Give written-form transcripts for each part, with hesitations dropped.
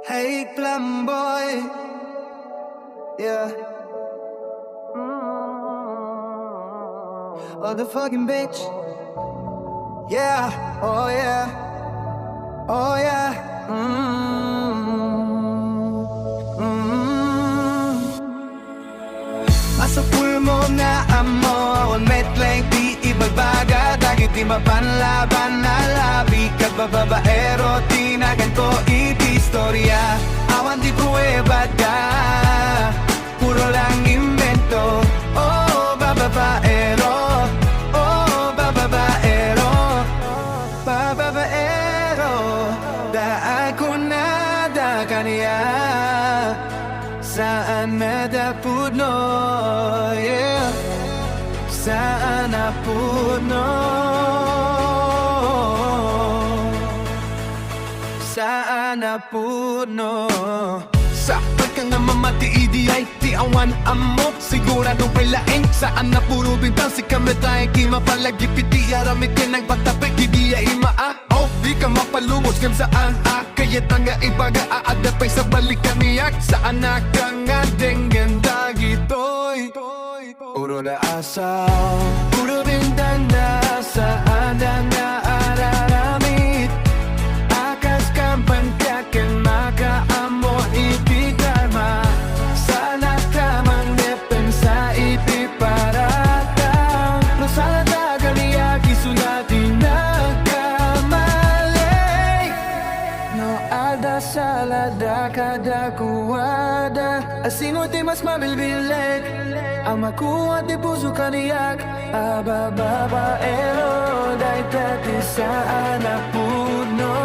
Hey, plum boy. Yeah. Oh, the fucking bitch. Yeah. Oh, yeah. Oh, yeah. Masa pulmo na amo Awan metlang di ibagbaga Dagit di mapanlaban na labi Kagbababaero tinagan ko itistorya Awan di prueba da Puro lang invento Oh, bababaero Oh, bababaero Bababaero Da ako nada kaniya Saan nadapudno, yeah Saan napudno Saan napudno Sakit ka nga mamati EDI Di awan amo Siguradong pailaing Saan na puro bintang Si kametay Kima palagi piti Aramitin ang patapik Di iya imaa Oh, di ka mapalumos Kan saan Kaya tanga ibaga Aadapay sa balikan niyak Saan na ka nga Dengen dagitoy Puro na asaw Puro bintang na Saan na naararamit Akas kampang kakin makaamo ipikarma Sana kamang depensa ipiparatang No sana tagaliyak isulati nagkamali No alda salada kada kuwada Asino ti mas mabilbilik Ang makuha ti puso kaniyak Abababaero Dahil tati saan napuno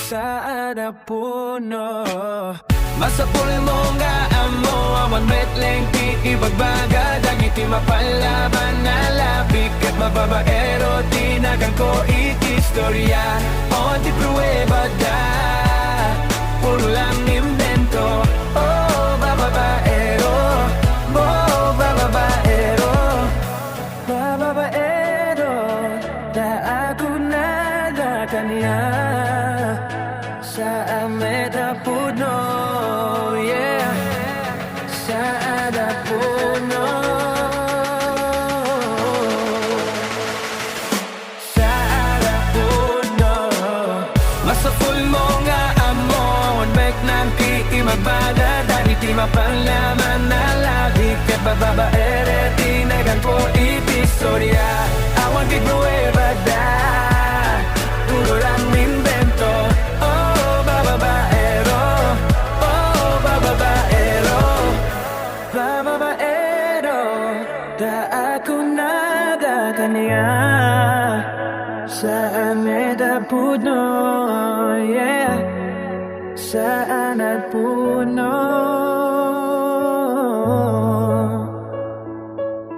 Saan napuno Masapul mo nga amo Awan metleng ti ibagbaga Dagiti mapalaban na labig At mababaero Tinagan ko itistorya O di prueba da Puro lang invento Oh, bababaero Oh, bababaero Bababaero Da ako nada kanya Saan metapudno Yeah Saan napudno Saan napudno Masa full mo nga amo Mek nang kiimabada Dari ti mapanlaman na labig Kat bababaere Tinagan ko itistorya Awan kit nueva da Puro lang invento Oh, bababaero Oh, bababaero Bababaero Da ako nada kanya Saan metapudno Yeah Saan napuno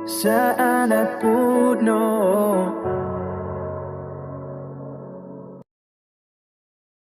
Saan napuno